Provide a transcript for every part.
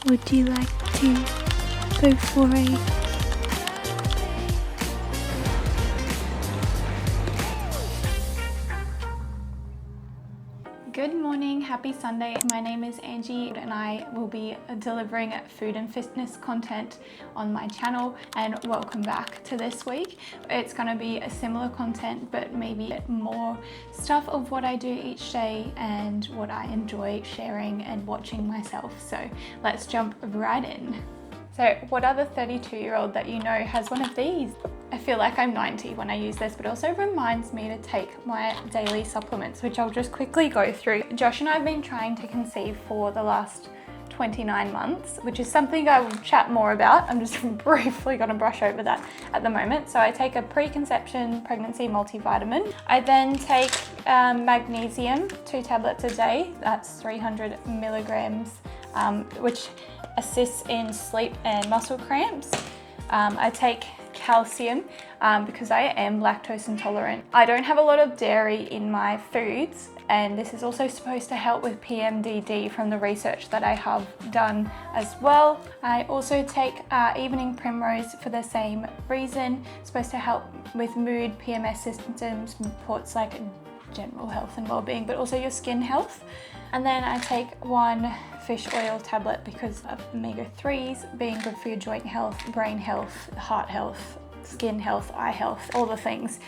Would you like to go for a Good morning, happy Sunday. My name is Angie and I will be delivering food and fitness content on my channel, and welcome back to this week. It's going to be a similar content but maybe more stuff of what I do each day and what I enjoy sharing and watching myself. So let's jump right in. So what other 32-year-old that you know has one of these? I feel like I'm 90 when I use this, but also reminds me to take my daily supplements, which I'll just quickly go through. Josh and I have been trying to conceive for the last 29 months, which is something I will chat more about. I'm just briefly going to brush over that at the moment. So I take a preconception pregnancy multivitamin. I then take magnesium, 2 tablets a day. That's 300 milligrams, which assists in sleep and muscle cramps. I take calcium because I am lactose intolerant. I don't have a lot of dairy in my foods, and this is also supposed to help with PMDD from the research that I have done as well. I also take evening primrose for the same reason. It's supposed to help with mood, PMS symptoms, reports like general health and well-being, but also your skin health. And then I take 1 fish oil tablet because of omega-3s being good for your joint health, brain health, heart health, skin health, eye health, all the things.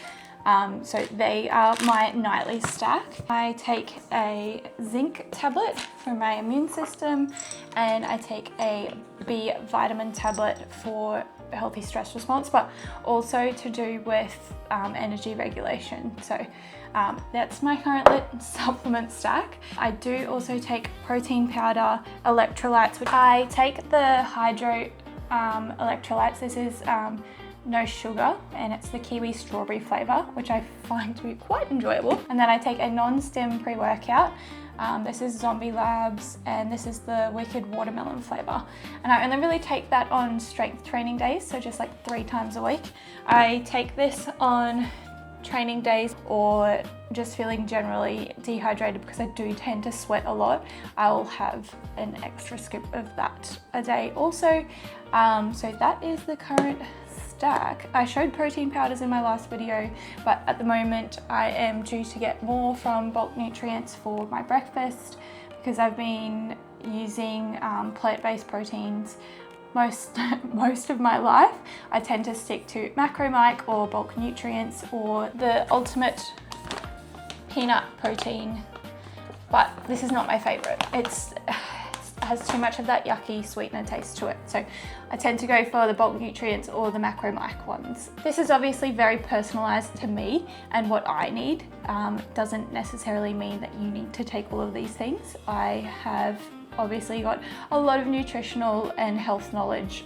So they are my nightly stack. I take a zinc tablet for my immune system, and I take a B vitamin tablet for a healthy stress response, but also to do with energy regulation. So that's my current supplement stack. I do also take protein powder, electrolytes, which I take the hydro electrolytes. This is no sugar, and it's the kiwi strawberry flavor, which I find to be quite enjoyable. And then I take a non-stim pre-workout. This is Zombie Labs, and this is the wicked watermelon flavor. And I only really take that on strength training days, so just like 3 times a week. I take this on training days or just feeling generally dehydrated because I do tend to sweat a lot. I'll have an extra scoop of that a day also. So that is the current stack. I showed protein powders in my last video, but at the moment I am due to get more from Bulk Nutrients for my breakfast because I've been using plant-based proteins most of my life. I tend to stick to Macro Mike or Bulk Nutrients or the ultimate peanut protein, but this is not my favorite. It has too much of that yucky sweetener taste to it, so I tend to go for the Bulk Nutrients or the Macro Mike ones. This is obviously very personalized to me and what I need. Doesn't necessarily mean that you need to take all of these things. I have obviously got a lot of nutritional and health knowledge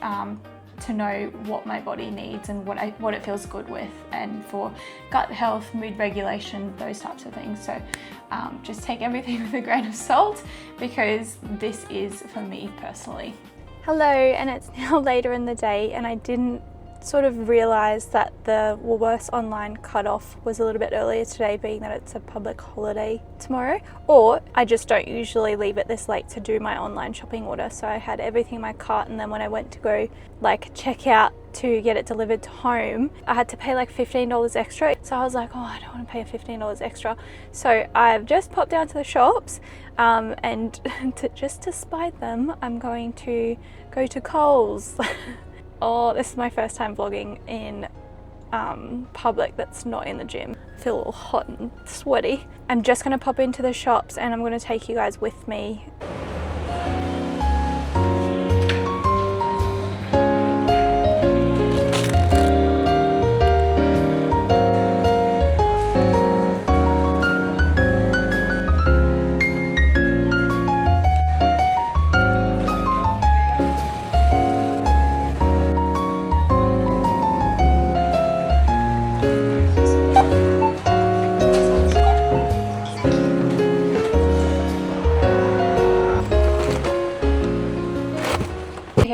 to know what my body needs and what it feels good with, and for gut health, mood regulation, those types of things. So just take everything with a grain of salt because this is for me personally. Hello, and it's now later in the day, and I didn't sort of realised that the Woolworths online cutoff was a little bit earlier today, being that it's a public holiday tomorrow, or I just don't usually leave it this late to do my online shopping order. So I had everything in my cart, and then when I went to go like check out to get it delivered to home, I had to pay like $15 extra. So I was like, oh, I don't want to pay $15 extra. So I've just popped down to the shops and just to spite them, I'm going to go to Coles. Oh, this is my first time vlogging in public that's not in the gym. I feel all hot and sweaty. I'm just gonna pop into the shops and I'm gonna take you guys with me.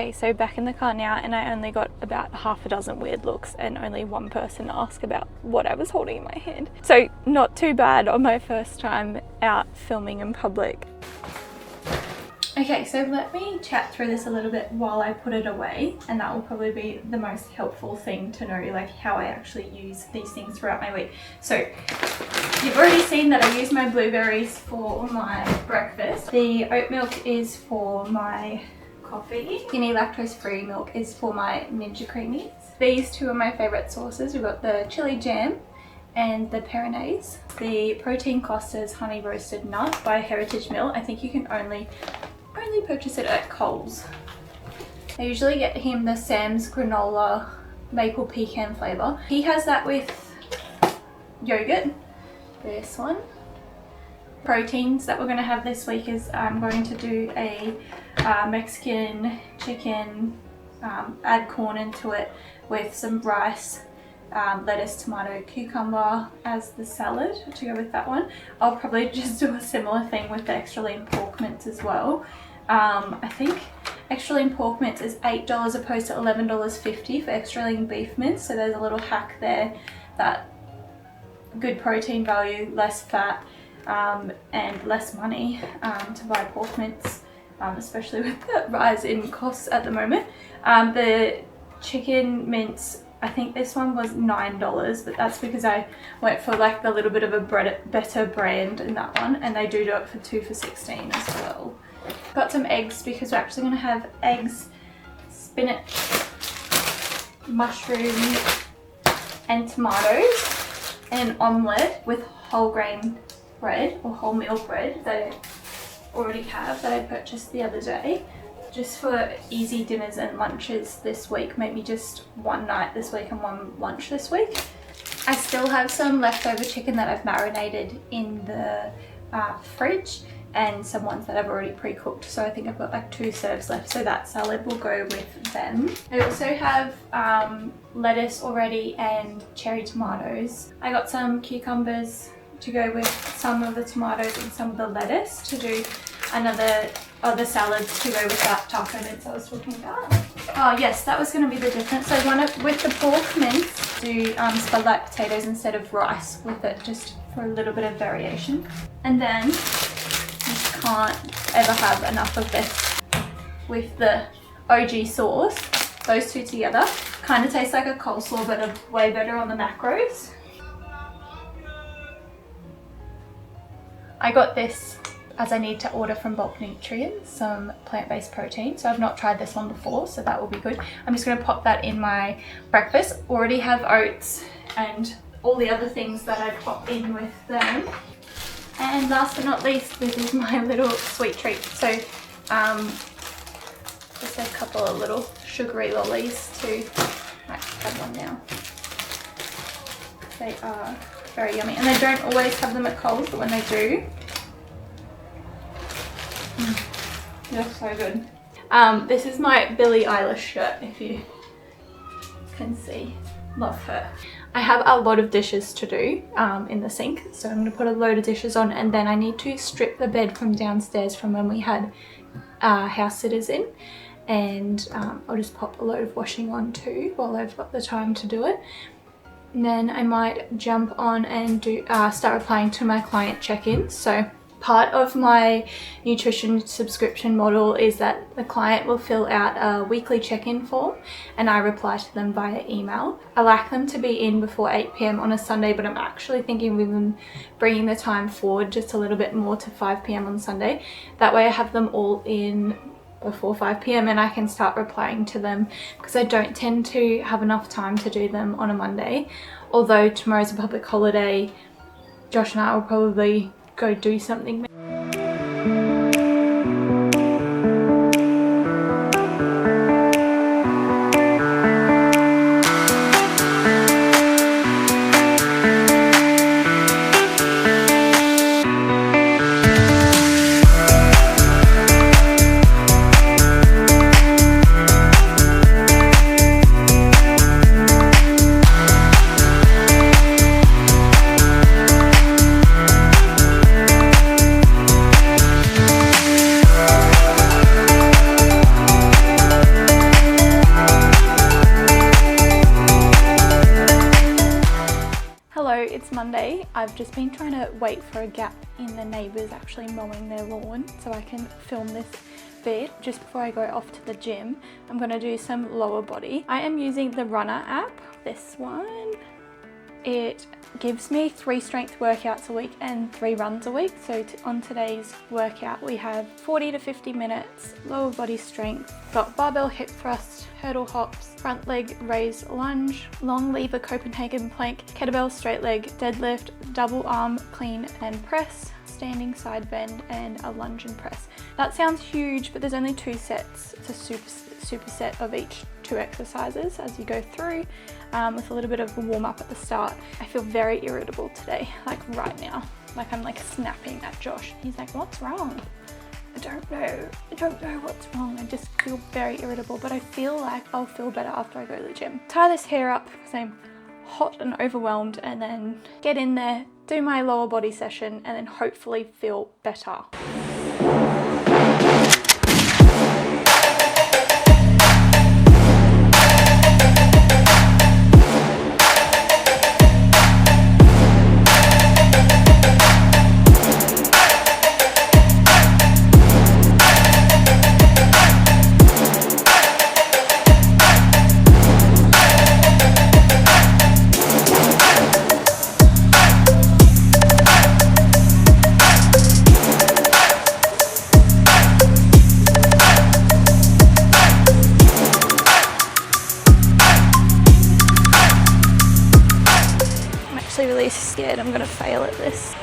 Okay, so back in the car now, and I only got about half a dozen weird looks and only one person asked about what I was holding in my hand. So not too bad on my first time out filming in public. Okay, so let me chat through this a little bit while I put it away, and that will probably be the most helpful thing to know, like how I actually use these things throughout my week. So you've already seen that I use my blueberries for my breakfast. The oat milk is for my coffee. Skinny lactose-free milk is for my Ninja Creamies. These two are my favorite sauces. We've got the chili jam and the Peronaise. The protein cluster is honey roasted nut by Heritage Mill. I think you can only purchase it at Coles. I usually get him the Sam's granola maple pecan flavor. He has that with yogurt. This one. Proteins that we're going to have this week is I'm going to do a Mexican chicken, add corn into it with some rice, lettuce, tomato, cucumber as the salad to go with that one. I'll probably just do a similar thing with the extra lean pork mince as well. I think extra lean pork mince is $8 opposed to $11.50 for extra lean beef mince, so there's a little hack there, that good protein value, less fat, and less money to buy pork mince, especially with the rise in costs at the moment. The chicken mince, I think this one was $9, but that's because I went for like the little bit of a better brand in that one, and they do it for 2 for $16 as well. Got some eggs because we're actually going to have eggs, spinach, mushroom and tomatoes, and an omelette with whole grain bread or wholemeal bread that I already have, that I purchased the other day, just for easy dinners and lunches this week. Maybe just one night this week and one lunch this week. I still have some leftover chicken that I've marinated in the fridge, and some ones that I've already pre-cooked, so I think I've got like 2 serves left, so that salad will go with them. I also have lettuce already and cherry tomatoes. I got some cucumbers to go with some of the tomatoes and some of the lettuce to do other salads to go with that taco mince I was talking about. Oh yes, that was going to be the difference. So with the pork mince, do spud-like potatoes instead of rice with it, just for a little bit of variation. And then can't ever have enough of this with the OG sauce. Those two together kind of taste like a coleslaw, but are way better on the macros. I got this as I need to order from Bulk Nutrients some plant-based protein, so I've not tried this one before, so that will be good. I'm just going to pop that in my breakfast. Already have oats and all the other things that I pop in with them. And last but not least, this is my little sweet treat. So just a couple of little sugary lollies too. Might have one now. They are very yummy, and they don't always have them at Coles, but when they do, they're so good. This is my Billie Eilish shirt, if you can see. Love her. I have a lot of dishes to do in the sink, so I'm going to put a load of dishes on, and then I need to strip the bed from downstairs from when we had house sitters in, and I'll just pop a load of washing on too while I've got the time to do it. And then I might jump on and start replying to my client check-ins. So part of my nutrition subscription model is that the client will fill out a weekly check-in form and I reply to them via email. I like them to be in before 8 p.m. on a Sunday, but I'm actually thinking of them bringing the time forward just a little bit more to 5 p.m. on Sunday. That way I have them all in before 5 p.m. and I can start replying to them, because I don't tend to have enough time to do them on a Monday. Although tomorrow's a public holiday, Josh and I will probably go do something. It's Monday. I've just been trying to wait for a gap in the neighbours actually mowing their lawn so I can film this bit, just before I go off to the gym, I'm gonna do some lower body. I am using the Runner app, this one. It gives me 3 strength workouts a week and 3 runs a week. So on today's workout, we have 40 to 50 minutes, lower body strength, got barbell hip thrust, hurdle hops, front leg raise lunge, long lever Copenhagen plank, kettlebell straight leg deadlift, double arm clean and press, standing side bend, and a lunge and press. That sounds huge, but there's only 2 sets. It's a superset of each 2 exercises as you go through, with a little bit of a warm up at the start. I feel very irritable today, like right now. Like I'm like snapping at Josh. He's like, what's wrong? I don't know what's wrong. I just feel very irritable, but I feel like I'll feel better after I go to the gym. Tie this hair up because I'm hot and overwhelmed, and then get in there, do my lower body session, and then hopefully feel better. Really scared I'm gonna fail at this.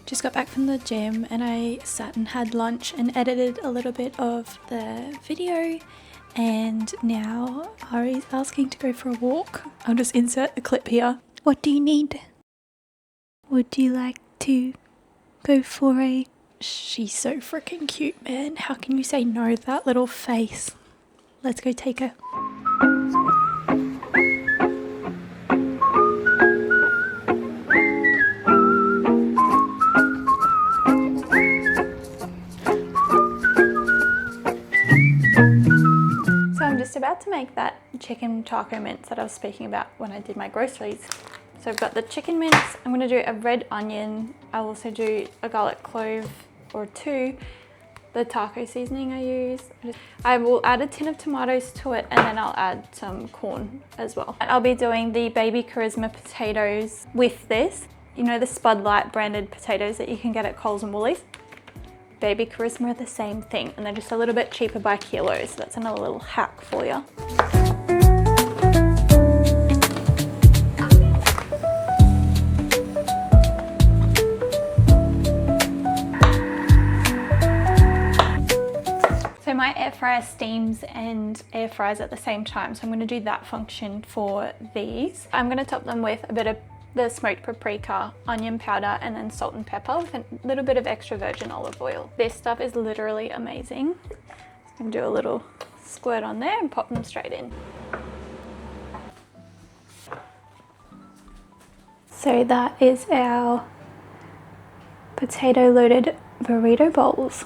Just got back from the gym and I sat and had lunch and edited a little bit of the video, and now Ari's asking to go for a walk. I'll just insert a clip here. What do you need? Would you like to go for a... She's so freaking cute, man. How can you say no? That little face. Let's go take her. About to make that chicken taco mince that I was speaking about when I did my groceries. So I've got the chicken mince. I'm going to do a red onion. I'll also do a garlic clove or 2. The taco seasoning I use. I will add a tin of tomatoes to it, and then I'll add some corn as well. I'll be doing the baby charisma potatoes with this. You know, the Spud Light branded potatoes that you can get at Coles and Woolies? Baby charisma are the same thing, and they're just a little bit cheaper by kilo, so that's another little hack for you. So my air fryer steams and air fries at the same time, so I'm going to do that function for these. I'm going to top them with a bit of the smoked paprika, onion powder, and then salt and pepper with a little bit of extra virgin olive oil. This stuff is literally amazing. I'm gonna do a little squirt on there and pop them straight in. So that is our potato loaded burrito bowls.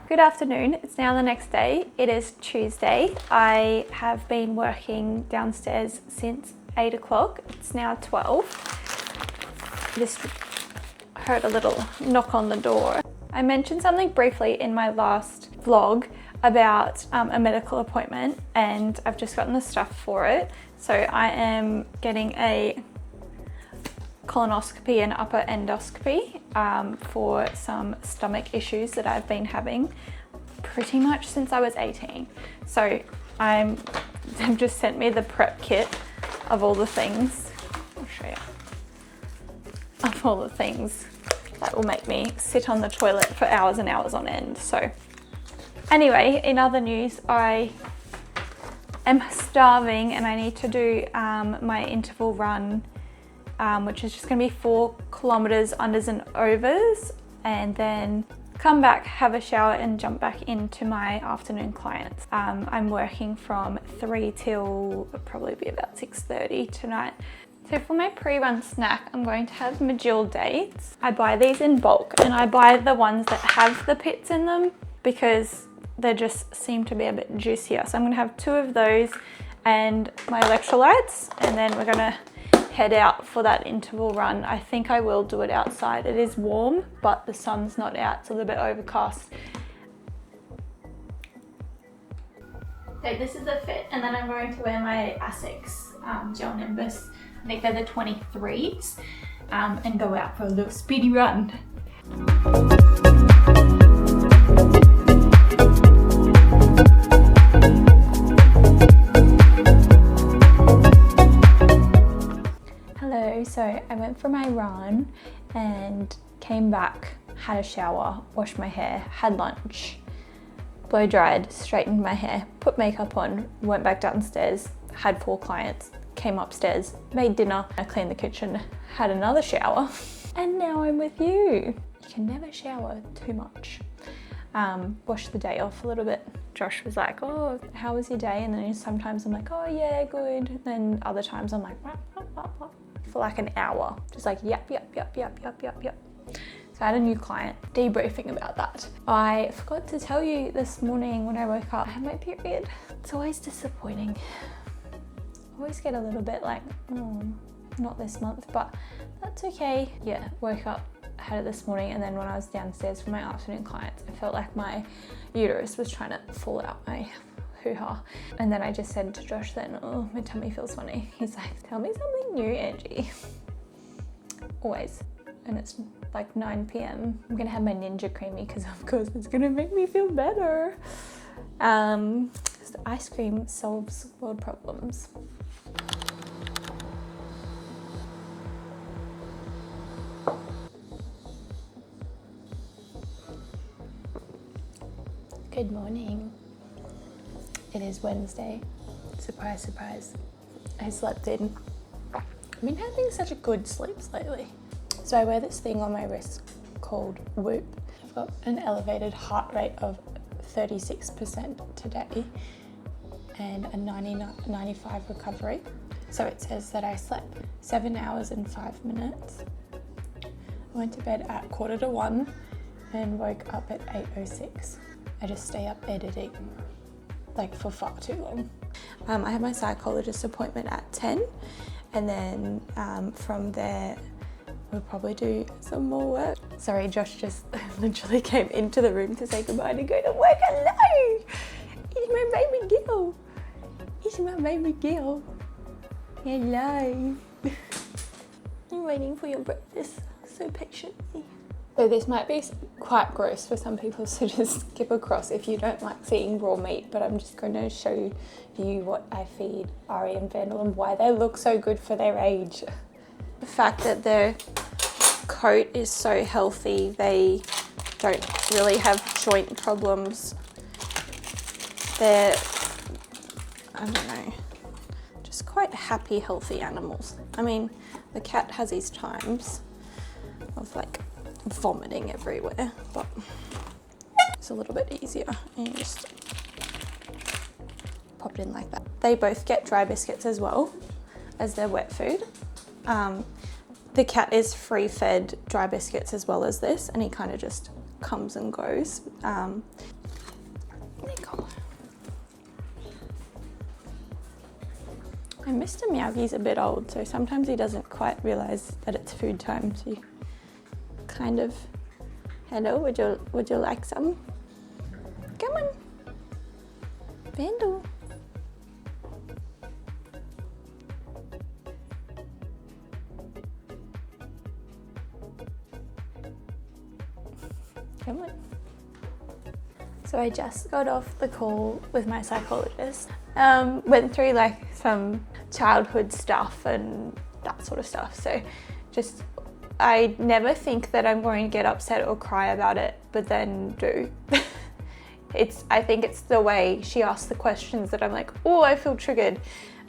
Good afternoon, it's now the next day. It is Tuesday. I have been working downstairs since 8 o'clock. It's now 12. Just heard a little knock on the door. I mentioned something briefly in my last vlog about a medical appointment, and I've just gotten the stuff for it. So I am getting a colonoscopy and upper endoscopy for some stomach issues that I've been having pretty much since I was 18. So they've just sent me the prep kit of all the things. I'll show you. Of all the things that will make me sit on the toilet for hours and hours on end. So Anyway, in other news, I am starving and I need to do my interval run, which is just going to be 4 kilometers unders and overs, and then come back, have a shower and jump back into my afternoon clients. I'm working from 3 till probably be about 6:30 tonight. So for my pre-run snack, I'm going to have Majil dates. I buy these in bulk and I buy the ones that have the pits in them because they just seem to be a bit juicier. So I'm gonna have 2 of those and my electrolytes, and then we're gonna head out for that interval run. I think I will do it outside. It is warm, but the sun's not out. It's a little bit overcast. So this is the fit, and then I'm going to wear my Asics Gel Nimbus. I think they're the 23s, and go out for a little speedy run. So I went for my run and came back, had a shower, washed my hair, had lunch, blow dried, straightened my hair, put makeup on, went back downstairs, had 4 clients, came upstairs, made dinner, I cleaned the kitchen, had another shower, and now I'm with you. You can never shower too much. Washed the day off a little bit. Josh was like, oh, how was your day? And then sometimes I'm like, oh yeah, good. And then other times I'm like, for like an hour, just like yep. So I had a new client, debriefing about that. I forgot to tell you this morning when I woke up, I had my period. It's always disappointing. I always get a little bit like, not this month, but that's okay. Yeah, woke up, had it this morning, and then when I was downstairs for my afternoon clients, I felt like my uterus was trying to fall out my hoo-ha. And then I just said to Josh then, oh, my tummy feels funny. He's like, tell me something new, Angie. Always. And it's like 9 p.m. I'm gonna have my Ninja Creamy because of course it's gonna make me feel better. Ice cream solves world problems. Good morning. It is Wednesday. Surprise, surprise. I slept in. I've been having such a good sleeps lately. So I wear this thing on my wrist called Whoop. I've got an elevated heart rate of 36% today and a 95 recovery. So it says that I slept 7 hours and 5 minutes. I went to bed at 1:45 and woke up at 8:06. I just stay up editing like for far too long. I have my psychologist appointment at 10, and then from there we'll probably do some more work. Sorry, Josh just literally came into the room to say goodbye to go to work. Hello! It's my baby girl. It's my baby girl. Hello. I'm waiting for your breakfast so patiently. So this might be quite gross for some people, so just skip across if you don't like seeing raw meat, but I'm just going to show you what I feed Ari and Vandal and why they look so good for their age. The fact that their coat is so healthy, they don't really have joint problems. They're, I don't know, just quite happy, healthy animals. I mean, the cat has his times of like vomiting everywhere, but it's a little bit easier and you just pop it in like that. They both get dry biscuits as well as their wet food. The cat is free fed dry biscuits as well as this, and he kind of just comes and goes. There you go. And Mr. Meowgie's a bit old, so sometimes he doesn't quite realise that it's food time, so you kind of, hello, would you like some? Come on, Vandal. Come on. So I just got off the call with my psychologist. Went through like some childhood stuff and that sort of stuff. So just, I never think that I'm going to get upset or cry about it, but then do. I think it's the way she asks the questions that I'm like, oh, I feel triggered.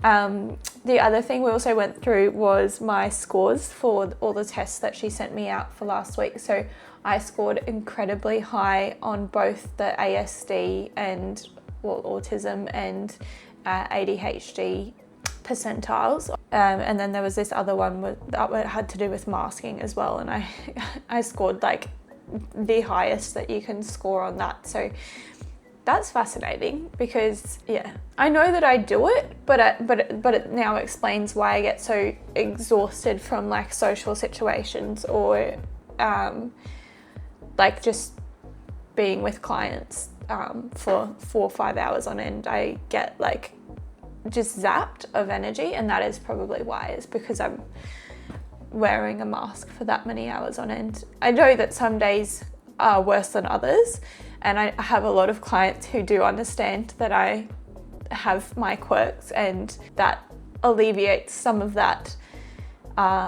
The other thing we also went through was my scores for all the tests that she sent me out for last week. So I scored incredibly high on both the ASD and autism and ADHD percentiles. And then there was this other one that had to do with masking as well. And I scored like the highest that you can score on that. So that's fascinating because, yeah, I know that I do it, but it now explains why I get so exhausted from like social situations or like just being with clients for 4 or 5 hours on end. I get like just zapped of energy, and that is probably why, is because I'm wearing a mask for that many hours on end. I know that some days are worse than others, and I have a lot of clients who do understand that I have my quirks, and that alleviates some of that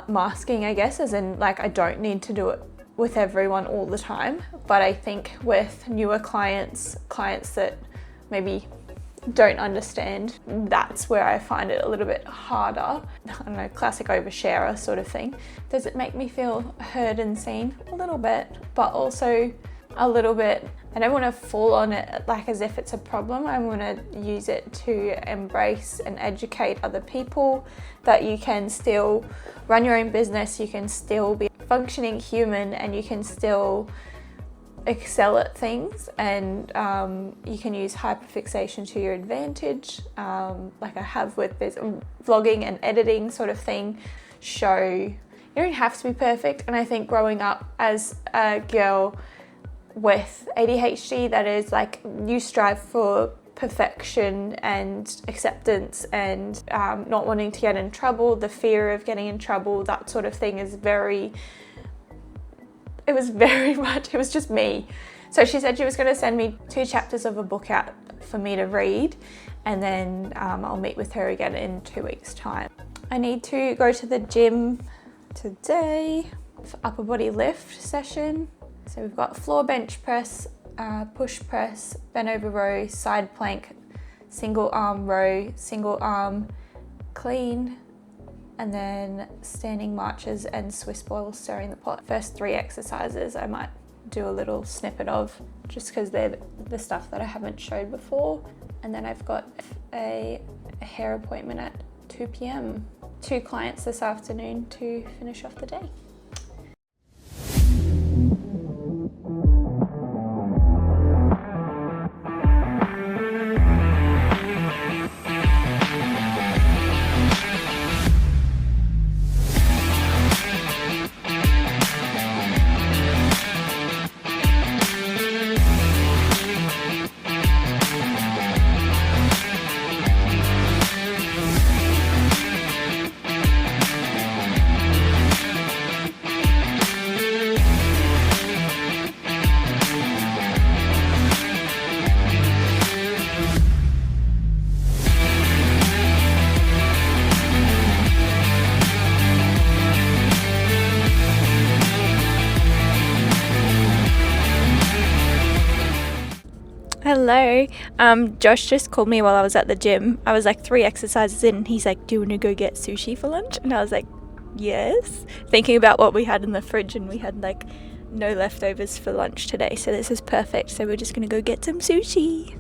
masking, I guess, as in like I don't need to do it with everyone all the time. But I think with newer clients that maybe don't understand, that's where I find it a little bit harder. I don't know, classic oversharer sort of thing. Does it make me feel heard and seen? A little bit, but also a little bit, I don't want to fall on it like as if it's a problem. I want to use it to embrace and educate other people that you can still run your own business, you can still be a functioning human, and you can still excel at things, and you can use hyperfixation to your advantage, like I have with this vlogging and editing sort of thing. You don't have to be perfect, and I think growing up as a girl with ADHD, that is like you strive for perfection and acceptance and not wanting to get in trouble, the fear of getting in trouble, that sort of thing is it was just me. So she said she was going to send me 2 chapters of a book out for me to read, and then I'll meet with her again in 2 weeks' time. I need to go to the gym today for upper body lift session. So we've got floor bench press, push press, bent over row, side plank, single arm row, single arm clean, and then standing marches and Swiss ball stirring the pot. First 3 exercises I might do a little snippet of, just because they're the stuff that I haven't showed before. And then I've got a hair appointment at 2 p.m. 2 clients this afternoon to finish off the day. Hello, Josh just called me while I was at the gym. I was like 3 exercises in, and he's like, do you want to go get sushi for lunch? And I was like, yes. Thinking about what we had in the fridge, and we had like no leftovers for lunch today, so this is perfect. So we're just gonna go get some sushi.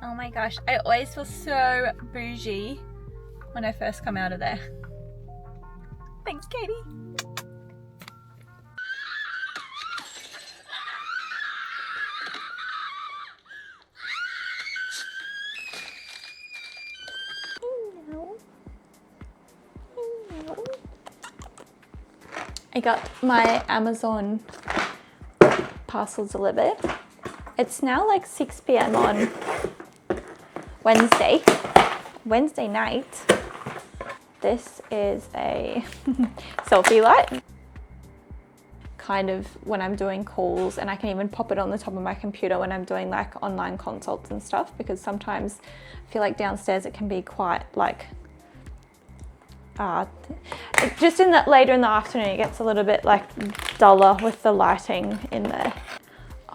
Oh my gosh, I always feel so bougie when I first come out of there. Thanks, Katie. I got my Amazon parcel delivered. It's now like 6 p.m. on Wednesday night. This is a selfie light. kind of when I'm doing calls, and I can even pop it on the top of my computer when I'm doing like online consults and stuff, because sometimes I feel like downstairs it can be quite like just in that later in the afternoon it gets a little bit like duller with the lighting in there.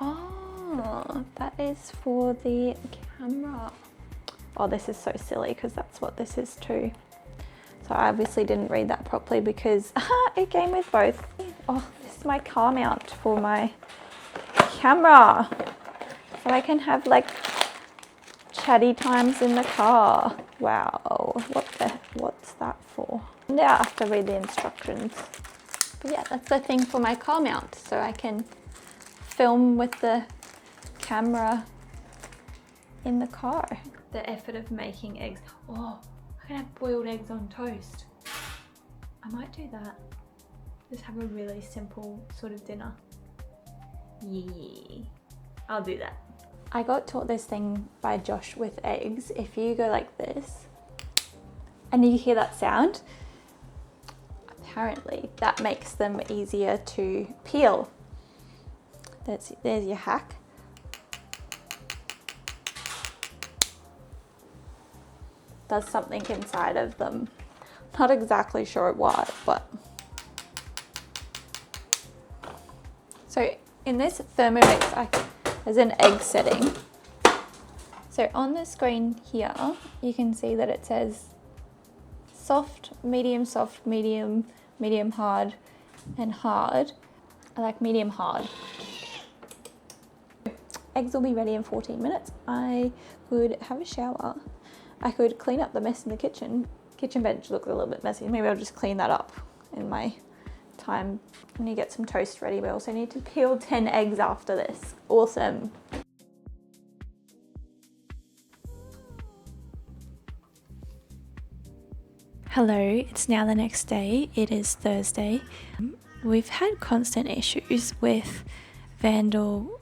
Oh, that is for the camera. Oh, this is so silly because that's what this is too. So I obviously didn't read that properly because it came with both. Oh, this is my car mount for my camera. So I can have like chatty times in the car. Wow, what's that for? Now I have to read the instructions. But yeah, that's the thing for my car mount. So I can film with the camera in the car. The effort of making eggs. Oh, I can have boiled eggs on toast. I might do that. Just have a really simple sort of dinner. Yeah, I'll do that. I got taught this thing by Josh with eggs. If you go like this, and you hear that sound, apparently that makes them easier to peel. There's your hack. Does something inside of them. Not exactly sure what, but. So in this Thermomix, there's an egg setting. So on the screen here, you can see that it says soft, medium, medium hard, and hard. I like medium hard. Eggs will be ready in 14 minutes. I could have a shower. I could clean up the mess in the kitchen. Kitchen bench looks a little bit messy. Maybe I'll just clean that up in my time. I need to get some toast ready. We also need to peel 10 eggs after this. Awesome. Hello, it's now the next day. It is Thursday. We've had constant issues with Vandal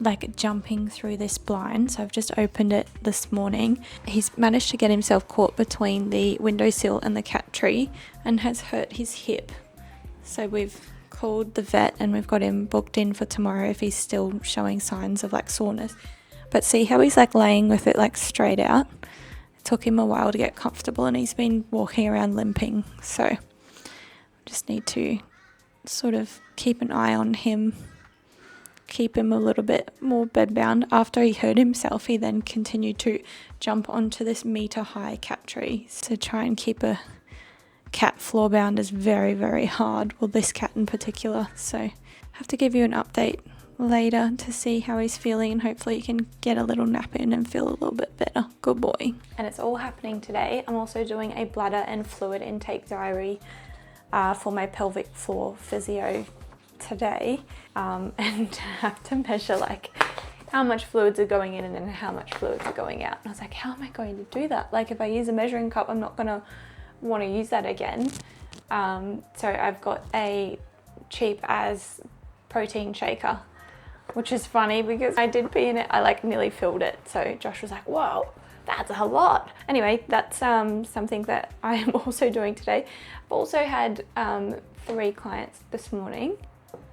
like jumping through this blind, so I've just opened it this morning. He's managed to get himself caught between the windowsill and the cat tree and has hurt his hip. So we've called the vet and we've got him booked in for tomorrow if he's still showing signs of like soreness. But see how he's like laying with it like straight out? It took him a while to get comfortable and he's been walking around limping. So I just need to sort of keep an eye on him, keep him a little bit more bedbound. After he hurt himself, he then continued to jump onto this meter-high cat tree. To try and keep a cat floor-bound is very, very hard. Well, this cat in particular. So I have to give you an update later to see how he's feeling, and hopefully he can get a little nap in and feel a little bit better. Good boy. And it's all happening today. I'm also doing a bladder and fluid intake diary for my pelvic floor physio today, and have to measure like how much fluids are going in and then how much fluids are going out. And I was like, how am I going to do that? Like if I use a measuring cup, I'm not gonna want to use that again. So I've got a cheap as protein shaker, which is funny because I did pee in it. I like nearly filled it. So Josh was like, whoa, that's a lot. Anyway, that's something that I am also doing today. I've also had 3 clients this morning.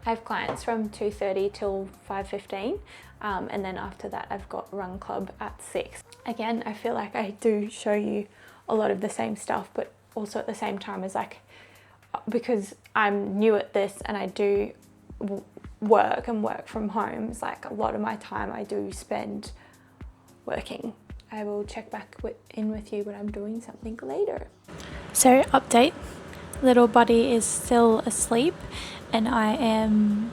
I have clients from 2:30 till 5:15, and then after that I've got run club at 6. Again, I feel like I do show you a lot of the same stuff, but also at the same time is like, because I'm new at this and I do work from home, it's like a lot of my time I do spend working. I will check back in with you when I'm doing something later. So update, little buddy is still asleep and I am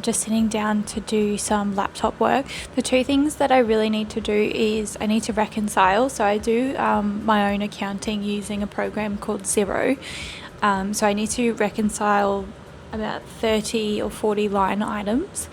just sitting down to do some laptop work. The 2 things that I really need to do is I need to reconcile. So I do my own accounting using a program called Xero. So I need to reconcile about 30 or 40 line items.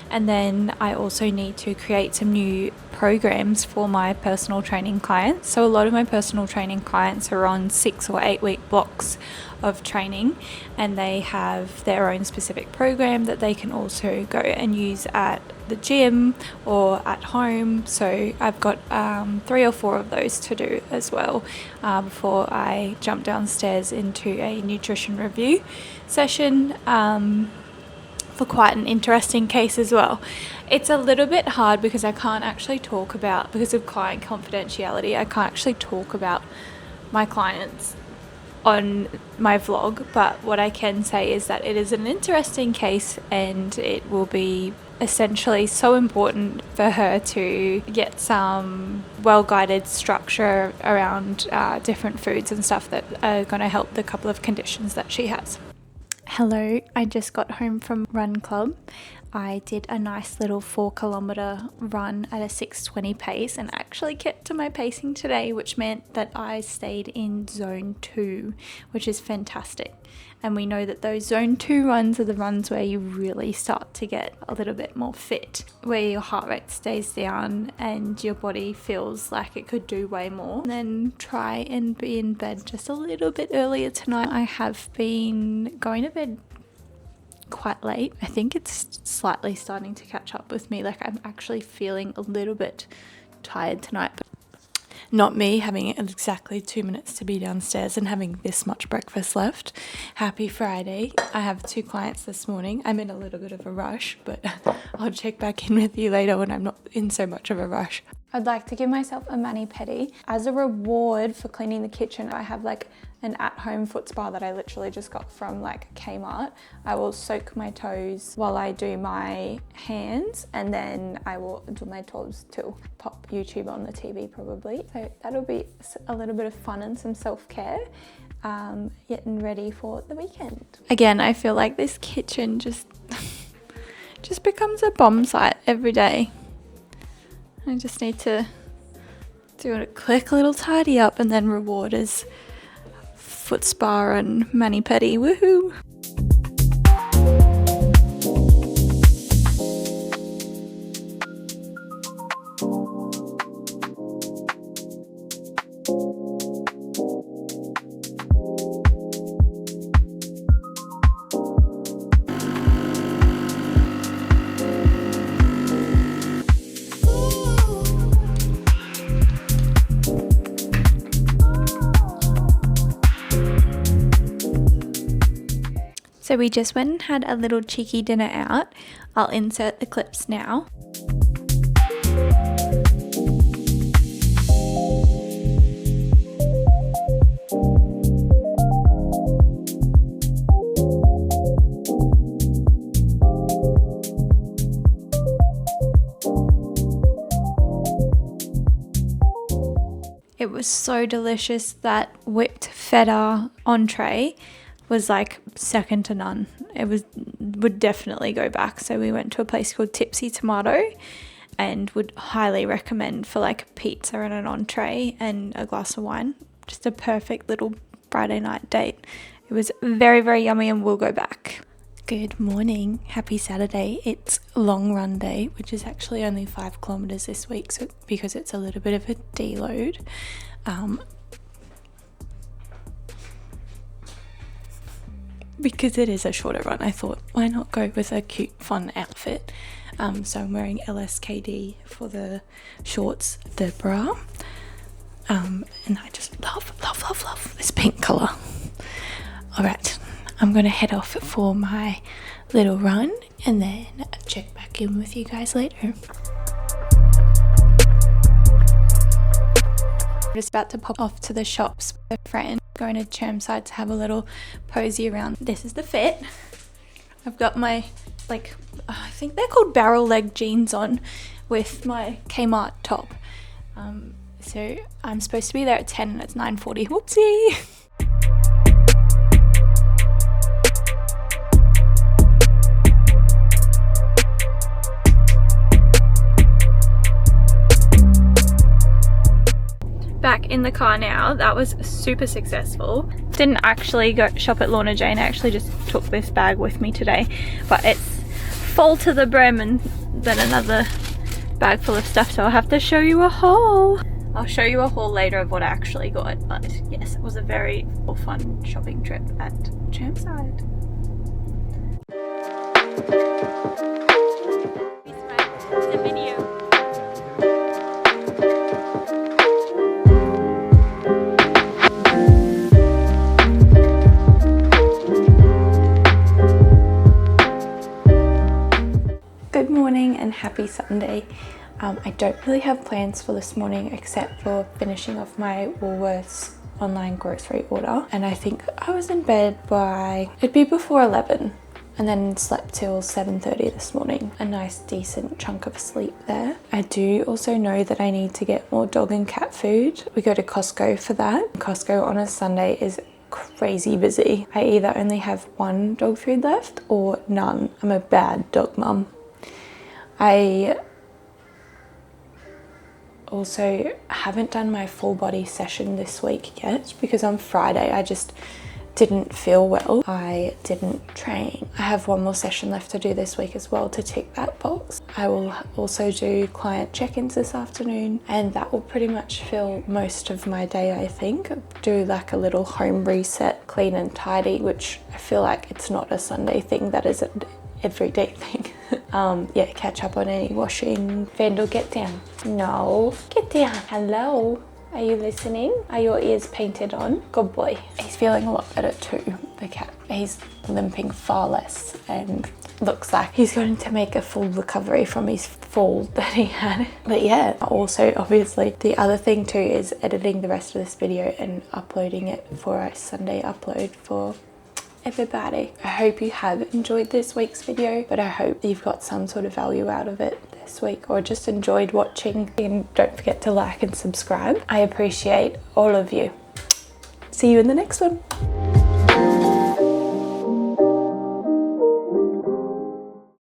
And then I also need to create some new programs for my personal training clients. So a lot of my personal training clients are on 6 or 8 week blocks of training, and they have their own specific program that they can also go and use at the gym or at home. So I've got 3 or 4 of those to do as well before I jump downstairs into a nutrition review session. for quite an interesting case as well. It's a little bit hard because I can't actually talk about, because of client confidentiality, I can't actually talk about my clients on my vlog, but what I can say is that it is an interesting case, and it will be essentially so important for her to get some well-guided structure around different foods and stuff that are going to help the couple of conditions that she has. Hello, I just got home from Run Club. I did a nice little 4-kilometer run at a 6:20 pace and actually kept to my pacing today, which meant that I stayed in zone 2, which is fantastic. And we know that those zone 2 runs are the runs where you really start to get a little bit more fit, where your heart rate stays down and your body feels like it could do way more. And then try and be in bed just a little bit earlier tonight. I have been going to bed quite late. I think it's slightly starting to catch up with me. Like, I'm actually feeling a little bit tired tonight, but not me having exactly 2 minutes to be downstairs and having this much breakfast left. Happy Friday. I have 2 clients this morning. I'm in a little bit of a rush, but I'll check back in with you later when I'm not in so much of a rush. I'd like to give myself a mani-pedi. As a reward for cleaning the kitchen, I have like an at-home foot spa that I literally just got from like Kmart. I will soak my toes while I do my hands, and then I will do my toes too. Pop YouTube on the TV probably. So that'll be a little bit of fun and some self-care. Getting ready for the weekend. Again, I feel like this kitchen just becomes a bomb site every day. I just need to do a quick little tidy up and then reward as foot spa and mani-pedi. Woohoo! So we just went and had a little cheeky dinner out. I'll insert the clips now. It was so delicious. That whipped feta entree was like second to none. Would definitely go back. So we went to a place called Tipsy Tomato, and would highly recommend for like a pizza and an entree and a glass of wine. Just a perfect little Friday night date. It was very, very yummy, and we'll go back. Good morning. Happy Saturday. It's long run day, which is actually only 5 kilometers this week, so because it's a little bit of a deload. Because it is a shorter run, I thought, why not go with a cute, fun outfit? So I'm wearing LSKD for the shorts, the bra, and I just love this pink colour. All right, I'm going to head off for my little run, and then check back in with you guys later. I'm just about to pop off to the shops with a friend, going to Chermside to have a little posy around. This is the fit. I've got my, like, I think they're called barrel leg jeans on with my Kmart top. So I'm supposed to be there at 10 and it's 9:40. Whoopsie! Back in the car now. That was super successful. Didn't actually go shop at Lorna Jane. I actually just took this bag with me today, but it's full to the brim, and then another bag full of stuff, so I'll have to show you a haul. I'll show you a haul later of what I actually got, but yes, it was a very fun shopping trip at Chermside. The video. Monday. I don't really have plans for this morning except for finishing off my Woolworths online grocery order, and I think I was in bed by, it'd be before 11, and then slept till 7:30 this morning. A nice decent chunk of sleep there. I do also know that I need to get more dog and cat food. We go to Costco for that. Costco on a Sunday is crazy busy. I either only have one dog food left or none. I'm a bad dog mum. I also haven't done my full body session this week yet because on Friday I just didn't feel well. I didn't train. I have one more session left to do this week as well to tick that box. I will also do client check-ins this afternoon, and that will pretty much fill most of my day, I think. Do like a little home reset, clean and tidy, which I feel like it's not a Sunday thing, that is an everyday thing. Yeah, catch up on any washing. Vandal, get down. No, get down. Hello. Are you listening? Are your ears painted on? Good boy. He's feeling a lot better too, the cat. He's limping far less and looks like he's going to make a full recovery from his fall that he had. But yeah, also obviously the other thing too is editing the rest of this video and uploading it for a Sunday upload for everybody. I hope you have enjoyed this week's video, but I hope you've got some sort of value out of it this week or just enjoyed watching. And don't forget to like and subscribe. I appreciate all of you. See you in the next one.